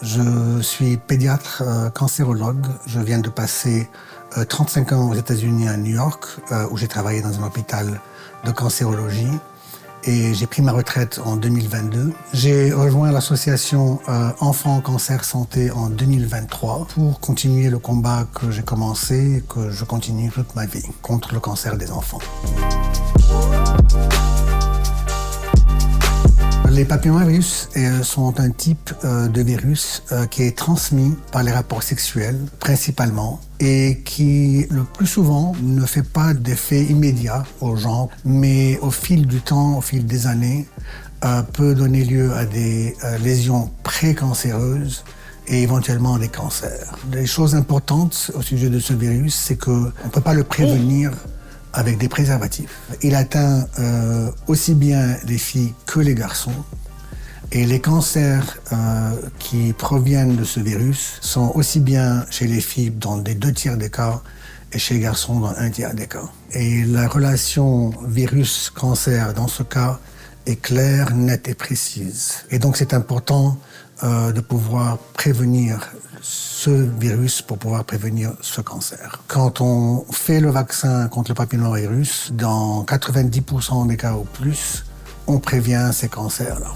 Je suis pédiatre cancérologue. Je viens de passer 35 ans aux États-Unis à New York, où j'ai travaillé dans un hôpital de cancérologie. Et j'ai pris ma retraite en 2022. J'ai rejoint l'association Enfants Cancer Santé en 2023 pour continuer le combat que j'ai commencé et que je continue toute ma vie contre le cancer des enfants. Les papillomavirus sont un type de virus qui est transmis par les rapports sexuels principalement et qui le plus souvent ne fait pas d'effet immédiat aux gens, mais au fil du temps, au fil des années, peut donner lieu à des lésions précancéreuses et éventuellement des cancers. Les choses importantes au sujet de ce virus, c'est qu'on ne peut pas le prévenir avec des préservatifs. Il atteint aussi bien les filles que les garçons. Et les cancers qui proviennent de ce virus sont aussi bien chez les filles dans les 2/3 des cas et chez les garçons dans 1/3 des cas. Et la relation virus-cancer dans ce cas est claire, nette et précise. Et donc c'est important de pouvoir prévenir ce virus pour pouvoir prévenir ce cancer. Quand on fait le vaccin contre le papillomavirus, dans 90% des cas ou plus, on prévient ces cancers-là.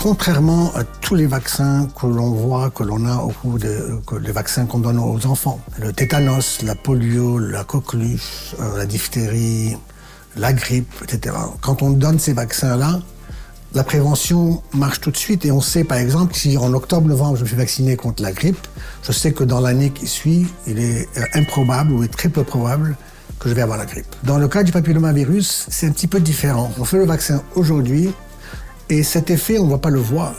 Contrairement à tous les vaccins que l'on voit, que l'on a au cours les vaccins qu'on donne aux enfants, le tétanos, la polio, la coqueluche, la diphtérie, la grippe, etc. Quand on donne ces vaccins-là, la prévention marche tout de suite et on sait par exemple si en octobre-novembre je me fais vacciner contre la grippe, je sais que dans l'année qui suit, il est improbable ou très peu probable que je vais avoir la grippe. Dans le cas du papillomavirus, c'est un petit peu différent. On fait le vaccin aujourd'hui et cet effet, on ne va pas le voir,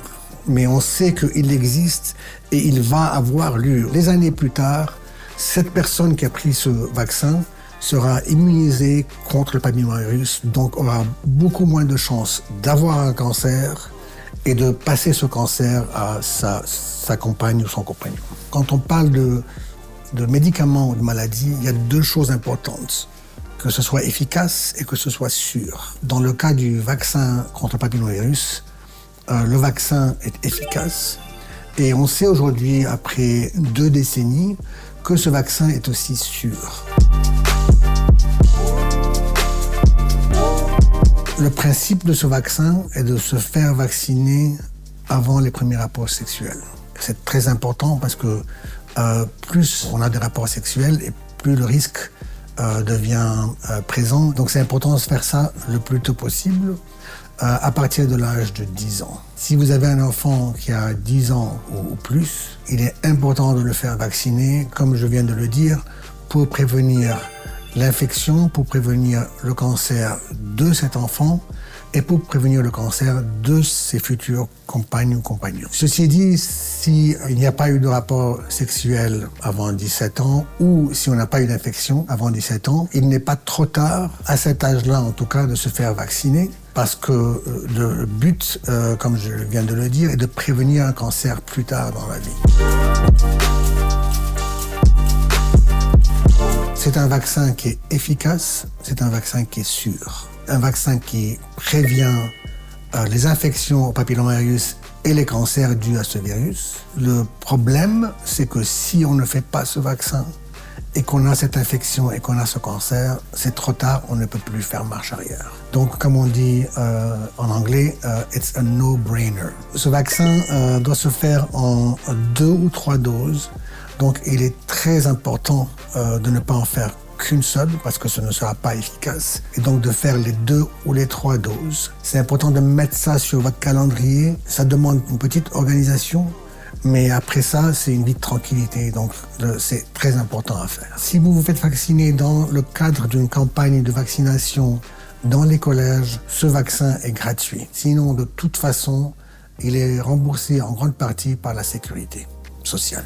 mais on sait qu'il existe et il va avoir lieu. Des années plus tard, cette personne qui a pris ce vaccin sera immunisée contre le papillomavirus, donc aura beaucoup moins de chances d'avoir un cancer et de passer ce cancer à sa compagne ou son compagnon. Quand on parle de médicaments ou de maladies, il y a deux choses importantes. Que ce soit efficace et que ce soit sûr. Dans le cas du vaccin contre le papillomavirus, le vaccin est efficace et on sait aujourd'hui, après 2 décennies, que ce vaccin est aussi sûr. Le principe de ce vaccin est de se faire vacciner avant les premiers rapports sexuels. C'est très important parce que plus on a des rapports sexuels et plus le risque devient présent. Donc c'est important de se faire ça le plus tôt possible, à partir de l'âge de 10 ans. Si vous avez un enfant qui a 10 ans ou plus, il est important de le faire vacciner, comme je viens de le dire, pour prévenir l'infection, pour prévenir le cancer de cet enfant et pour prévenir le cancer de ses futures compagnes ou compagnons. Ceci dit, s'il n'y a pas eu de rapport sexuel avant 17 ans ou si on n'a pas eu d'infection avant 17 ans, il n'est pas trop tard, à cet âge-là en tout cas, de se faire vacciner parce que le but, comme je viens de le dire, est de prévenir un cancer plus tard dans la vie. C'est un vaccin qui est efficace, c'est un vaccin qui est sûr. Un vaccin qui prévient les infections au papillomavirus et les cancers dus à ce virus. Le problème, c'est que si on ne fait pas ce vaccin et qu'on a cette infection et qu'on a ce cancer, c'est trop tard, on ne peut plus faire marche arrière. Donc, comme on dit en anglais, it's a no-brainer. Ce vaccin doit se faire en 2 ou 3 doses. Donc, il est très important de ne pas en faire qu'une seule, parce que ce ne sera pas efficace, et donc de faire les 2 ou les 3 doses. C'est important de mettre ça sur votre calendrier. Ça demande une petite organisation, mais après ça, c'est une vie de tranquillité, donc c'est très important à faire. Si vous vous faites vacciner dans le cadre d'une campagne de vaccination dans les collèges, ce vaccin est gratuit. Sinon, de toute façon, il est remboursé en grande partie par la sécurité sociale.